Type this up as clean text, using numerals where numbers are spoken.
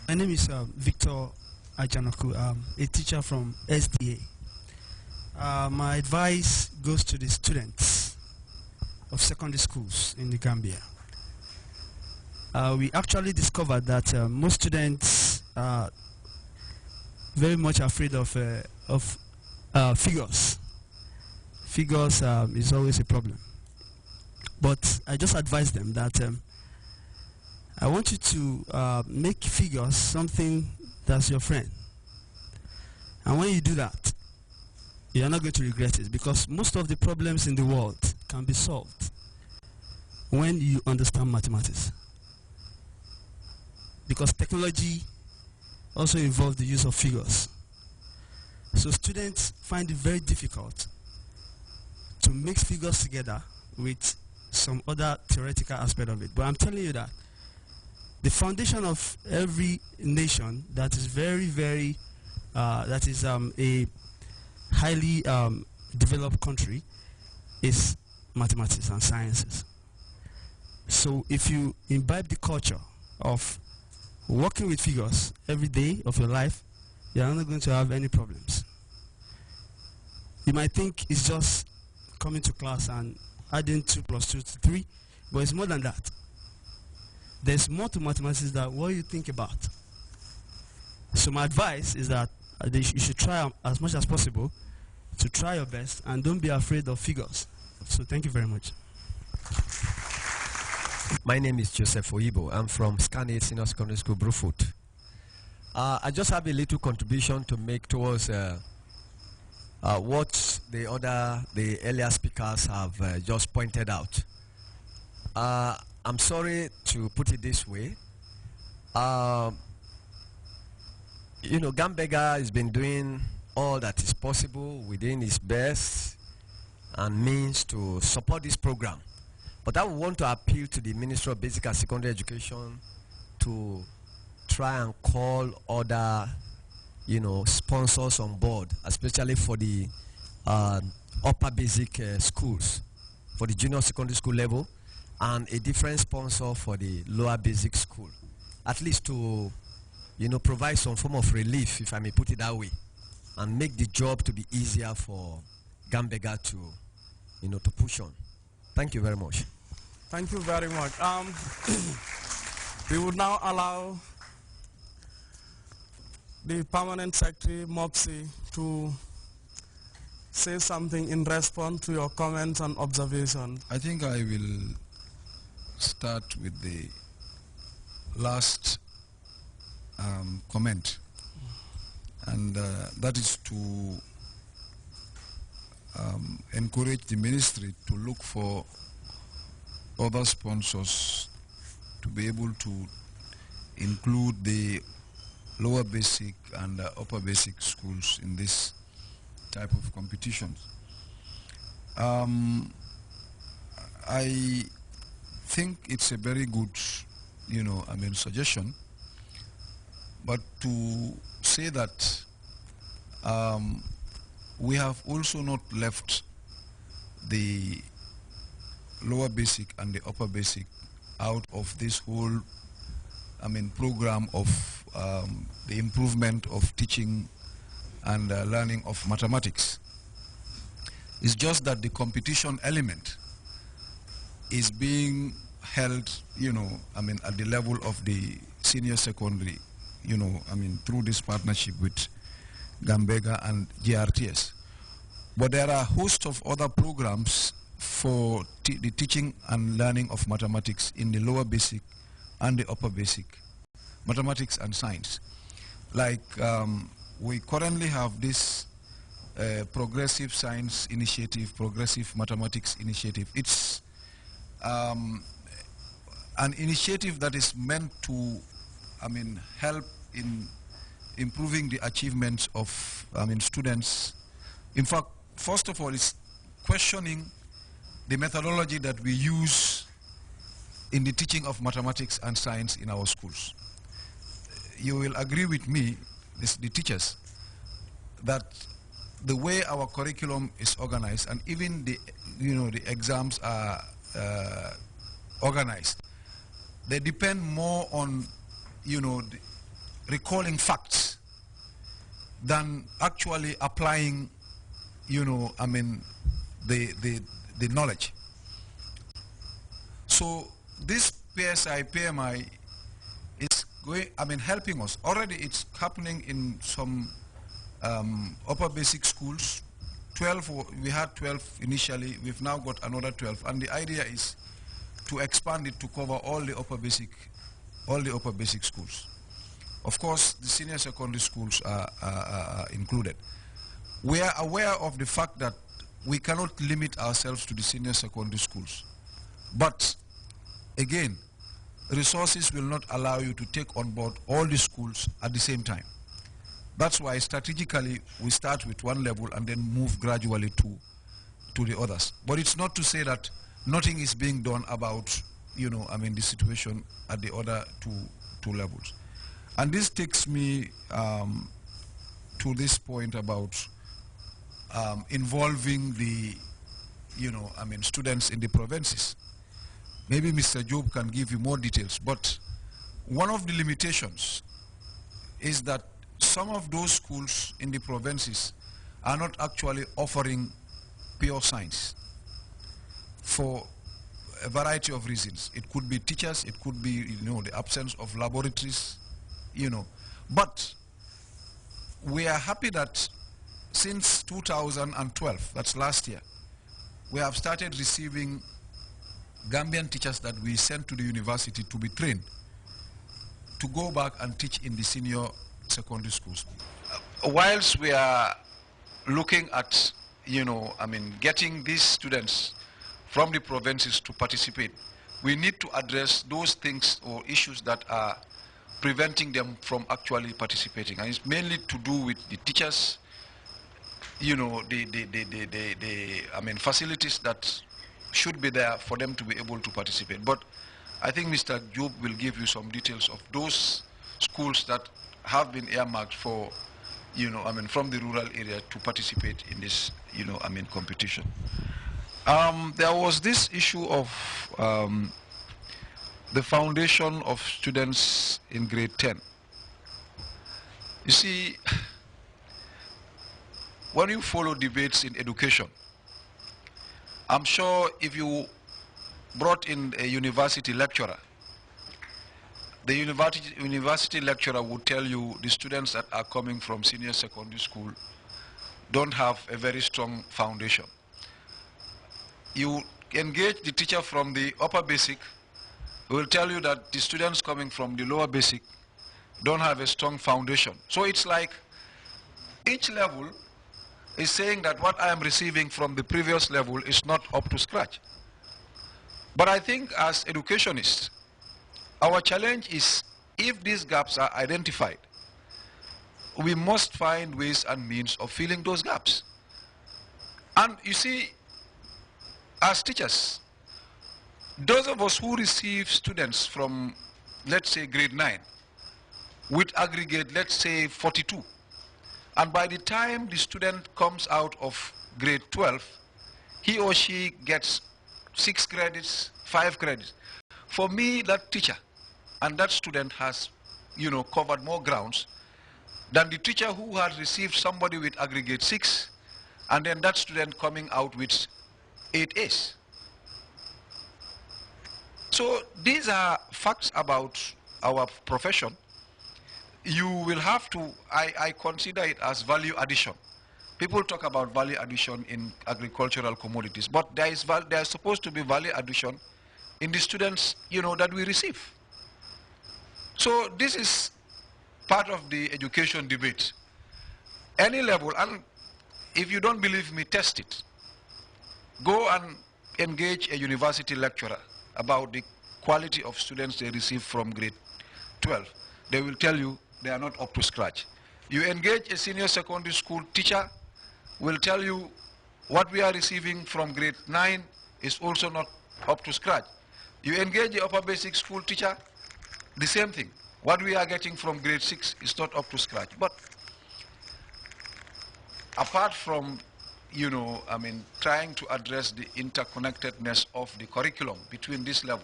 My name is Victor Ajanoku. I'm a teacher from SDA. My advice goes to the students of secondary schools in the Gambia. We actually discovered that most students are very much afraid of figures. Figures is always a problem. But I just advise them that I want you to make figures something that's your friend. And when you do that, you are not going to regret it, because most of the problems in the world can be solved when you understand mathematics. Because technology also involves the use of figures. So students find it very difficult to mix figures together with some other theoretical aspect of it. But I'm telling you that the foundation of every nation that is a highly developed country is mathematics and sciences. So if you imbibe the culture of working with figures every day of your life, you are not going to have any problems. You might think it's just coming to class and adding 2 plus 2 to 3, but it's more than that. There's more to mathematics than what you think about. So my advice is that you should try as much as possible to try your best, and don't be afraid of figures. So thank you very much. My name is Joseph Oyibo. I'm from Scan 8 Senior Secondary School, Brufut. I just have a little contribution to make towards what the earlier speakers have just pointed out. I'm sorry to put it this way. Gambega has been doing all that is possible within his best and means to support this program. But I want to appeal to the Ministry of Basic and Secondary Education to try and call other, sponsors on board, especially for the upper basic schools, for the junior secondary school level, and a different sponsor for the lower basic school, at least to, provide some form of relief, if I may put it that way, and make the job to be easier for Gambega to, to push on. Thank you very much. Thank you very much. We would now allow the Permanent Secretary, Mopsy, to say something in response to your comments and observations. I think I will start with the last comment, and that is to encourage the ministry to look for other sponsors to be able to include the lower basic and upper basic schools in this type of competitions. I think it's a very good, suggestion, but to say that we have also not left the lower basic and the upper basic out of this whole program of the improvement of teaching and learning of mathematics. It's just that the competition element is being held, at the level of the senior secondary, through this partnership with Gambega and Grts. But there are a host of other programs for the teaching and learning of mathematics in the lower basic and the upper basic, mathematics and science. Like we currently have this progressive science initiative, progressive mathematics initiative. It's an initiative that is meant to, help in improving the achievements of, students. In fact, first of all, it's questioning the methodology that we use in the teaching of mathematics and science in our schools. You will agree with me, the teachers, that the way our curriculum is organized and even the, the exams are organized, they depend more on, recalling facts than actually applying, the knowledge. So this PSI, PMI is helping us. Already it's happening in some upper basic schools. 12, we had 12 initially, we've now got another 12, and the idea is to expand it to cover all the upper basic schools. Of course, the senior secondary schools are included. We are aware of the fact that we cannot limit ourselves to the senior secondary schools. But again, resources will not allow you to take on board all the schools at the same time. That's why strategically we start with one level and then move gradually to the others. But it's not to say that nothing is being done about, the situation at the other two levels. And this takes me to this point about involving the, students in the provinces. Maybe Mr. Job can give you more details, but one of the limitations is that some of those schools in the provinces are not actually offering pure science for a variety of reasons. It could be teachers, it could be, the absence of laboratories, But we are happy that since 2012, that's last year, we have started receiving Gambian teachers that we sent to the university to be trained to go back and teach in the senior secondary schools. Whilst we are looking at, getting these students from the provinces to participate, we need to address those things or issues that are preventing them from actually participating. And it's mainly to do with the teachers, facilities that should be there for them to be able to participate. But I think Mr. Job will give you some details of those schools that have been earmarked for, from the rural area to participate in this, competition. There was this issue of the foundation of students in grade 10. You see, when you follow debates in education, I'm sure if you brought in a university lecturer, the university lecturer would tell you the students that are coming from senior secondary school don't have a very strong foundation. You engage the teacher from the upper basic, who will tell you that the students coming from the lower basic don't have a strong foundation. So it's like each level is saying that what I am receiving from the previous level is not up to scratch. But I think as educationists, our challenge is, if these gaps are identified, we must find ways and means of filling those gaps. And you see, as teachers, those of us who receive students from, let's say, grade 9, with aggregate, let's say, 42, and by the time the student comes out of grade 12, he or she gets 6 credits, 5 credits. For me, that teacher and that student has, covered more grounds than the teacher who has received somebody with aggregate 6, and then that student coming out with 8 A's. So these are facts about our profession. You will have to, I consider it as value addition. People talk about value addition in agricultural commodities, but there is supposed to be value addition in the students, that we receive. So this is part of the education debate. Any level, and if you don't believe me, test it. Go and engage a university lecturer about the quality of students they receive from grade 12. They will tell you they are not up to scratch. You engage a senior secondary school teacher, will tell you what we are receiving from grade 9 is also not up to scratch. You engage the upper basic school teacher, the same thing. What we are getting from grade 6 is not up to scratch. But apart from, trying to address the interconnectedness of the curriculum between this level